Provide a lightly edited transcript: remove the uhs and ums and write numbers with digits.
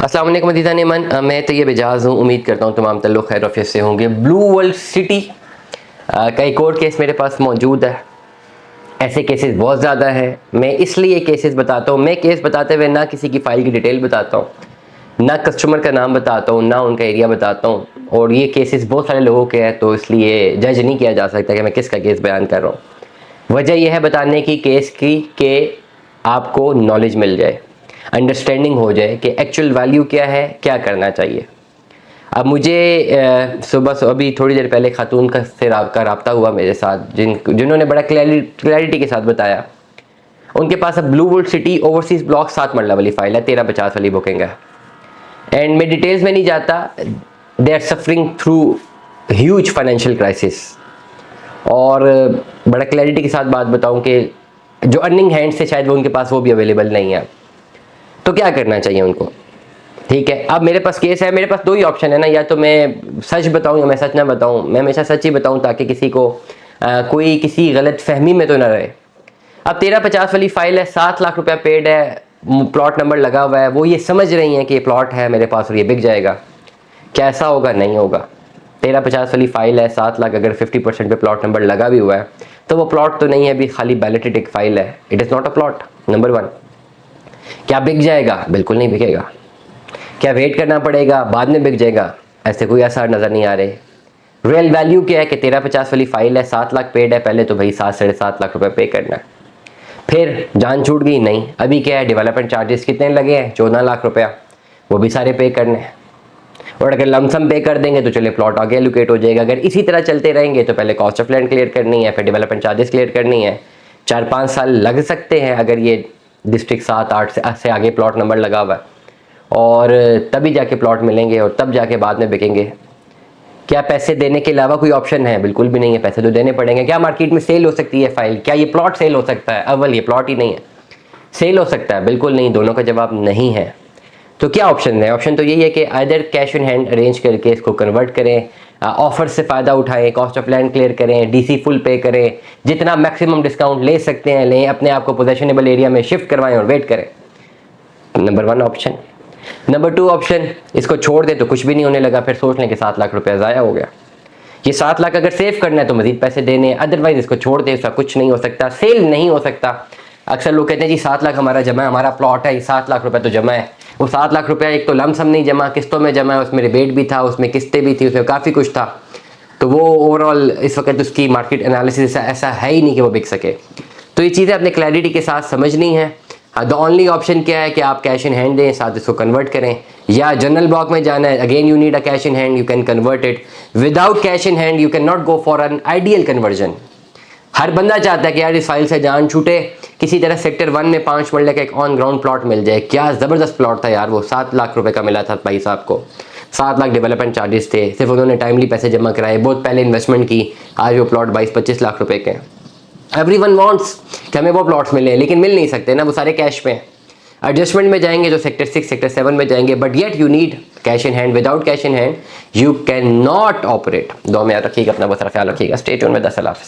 अस्सलाम वालेकुम अज़ीज़ान ईमान, मैं तैयब एजाज हूँ। उम्मीद करता हूँ तमाम ताल्लुक़ खैर ऑफिस से होंगे। ब्लू वर्ल्ड सिटी का एक और केस मेरे पास मौजूद है। ऐसे केसेस बहुत ज़्यादा हैं। मैं इसलिए केसेस बताता हूँ, मैं केस बताते हुए ना किसी की फ़ाइल की डिटेल बताता हूँ, ना कस्टमर का नाम बताता हूँ, ना उनका एरिया बताता हूँ। और ये केसेस बहुत सारे लोगों के हैं, तो इसलिए जज नहीं किया जा सकता कि मैं किसका केस बयान कर रहा हूँ। वजह यह है बताने की केस की कि आपको नॉलेज मिल जाए, अंडरस्टैंडिंग हो जाए कि एक्चुअल वैल्यू क्या है, क्या करना चाहिए। अब मुझे सुबह अभी थोड़ी देर पहले खातून का रब्ता हुआ मेरे साथ, जिन्होंने बड़ा क्लैरिटी के साथ बताया। उनके पास अब blue world city overseas block 7 मरला वाली फ़ाइल है, 1350 वाली बुकिंग है। एंड मैं डिटेल्स में नहीं जाता। They are suffering through huge financial crisis. और बड़ा क्लैरिटी के साथ बात बताऊं कि जो अर्निंग हैंड्स थे शायद वो उनके पास वो भी अवेलेबल नहीं है। तो क्या करना चाहिए उनको? ठीक है, अब मेरे पास केस है, मेरे पास दो ही ऑप्शन है ना, या तो मैं सच बताऊं या मैं सच ना बताऊं। मैं हमेशा सच ही बताऊं ताकि किसी को कोई किसी गलत फहमी में तो ना रहे। अब 1350 वाली फाइल है, 7 लाख रुपया पेड है, प्लॉट नंबर लगा हुआ है। वो ये समझ रही हैं कि ये प्लॉट है मेरे पास और ये बिक जाएगा। कैसा होगा? नहीं होगा। 1350 वाली फाइल है, 7 लाख अगर 50% पे प्लॉट नंबर लगा भी हुआ है तो वो प्लॉट तो नहीं है, अभी खाली बैलेटेड एक फाइल है। It is not a plot. Number 1। क्या बिक जाएगा? बिल्कुल नहीं बिकेगा। क्या वेट करना पड़ेगा, बाद में बिक जाएगा? ऐसे कोई आसार नज़र नहीं आ रहे। रियल वैल्यू क्या है कि 1350 वाली फाइल है, 7 लाख पेड है, पहले तो भाई 7 साढ़े 7 लाख रुपए पे करना है। फिर जान छूट गई? नहीं। अभी क्या है, डेवलपमेंट चार्जेस कितने लगे हैं? 14 लाख रुपया, वो भी सारे पे करने हैं। और अगर लमसम पे कर देंगे तो चलिए प्लॉट आगे एलोकेट हो जाएगा। अगर इसी तरह चलते रहेंगे तो पहले कॉस्ट ऑफ लैंड क्लियर करनी है, फिर डेवलपमेंट चार्जेस क्लियर करनी है। 4-5 साल लग सकते हैं अगर ये डिस्ट्रिक्ट 7-8 से आगे प्लॉट नंबर लगा हुआ है, और तभी जाके प्लॉट मिलेंगे और तब जाके बाद में बिकेंगे। क्या पैसे देने के अलावा कोई ऑप्शन है? बिल्कुल भी नहीं है, पैसे तो देने पड़ेंगे। क्या मार्केट में सेल हो सकती है फाइल? क्या ये प्लॉट सेल हो सकता है? अव्वल ये प्लॉट ही नहीं है, सेल हो सकता है? बिल्कुल नहीं। दोनों का जवाब नहीं है। तो क्या ऑप्शन है? ऑप्शन तो यही है कि either cash in hand arrange करके इसको कन्वर्ट करें, ऑफर से फ़ायदा उठाएं, कॉस्ट ऑफ लैंड क्लियर करें, डीसी फुल पे करें, जितना मैक्सिमम डिस्काउंट ले सकते हैं लें, अपने आप को पोजेशनेबल एरिया में शिफ्ट करवाएं और वेट करें। Number 1 option. नंबर 2 ऑप्शन, इसको छोड़ दें तो कुछ भी नहीं होने लगा, फिर सोच लें कि 7 लाख रुपया ज़ाया हो गया। ये 7 लाख अगर सेव करना है तो मजीद पैसे देने, अदरवाइज इसको छोड़ दें, इसका कुछ नहीं हो सकता, सेल नहीं हो सकता। अक्सर लोग कहते हैं जी 7 लाख हमारा जमा है, हमारा प्लॉट है, 7 लाख रुपया तो जमा है। वो 7 लाख रुपया एक तो लमसम नहीं जमा, किस्तों में जमा है, उसमें रिबेट भी था, उसमें किस्तें भी थी, उसमें काफ़ी कुछ था। तो वो ओवरऑल इस वक्त उसकी मार्केट एनालिसिस ऐसा है ही नहीं कि वो बिक सके। तो ये चीज़ें अपने क्लैरिटी के साथ समझनी है। द ओनली ऑप्शन क्या है कि आप कैश इन हैंड दें, साथ इसको कन्वर्ट करें, या जनरल ब्लॉक में जाना है। Again you need a cash in hand, you can convert it. Without cash in hand you can not go for an ideal conversion. हर बंदा चाहता है कि यार इस फाइल से जान छूटे, किसी तरह सेक्टर 1 में 5 मरले का एक ऑन ग्राउंड प्लॉट मिल जाए। क्या ज़बरदस्त प्लॉट था यार वो, 7 लाख रुपए का मिला था भाई साहब को। 7 लाख डेवलपमेंट चार्जेस थे, सिर्फ उन्होंने टाइमली पैसे जमा कराए, बहुत पहले इन्वेस्टमेंट की, आज वो प्लॉट 22-25 लाख रुपए के। एवरीवन वांट्स कि हमें वो प्लॉट्स मिले, लेकिन मिल नहीं सकते ना, वो सारे कैश पे हैं। एडजस्टमेंट में जाएंगे तो सेक्टर 6 सेक्टर 7 में जाएंगे, but yet you need cash in hand. Without cash in hand you can not operate. दो में याद रखिएगा, अपना बहुत सारा ख्याल रखिएगा। स्टे ट्यून में 10 अल्लाह हाफ़िज़।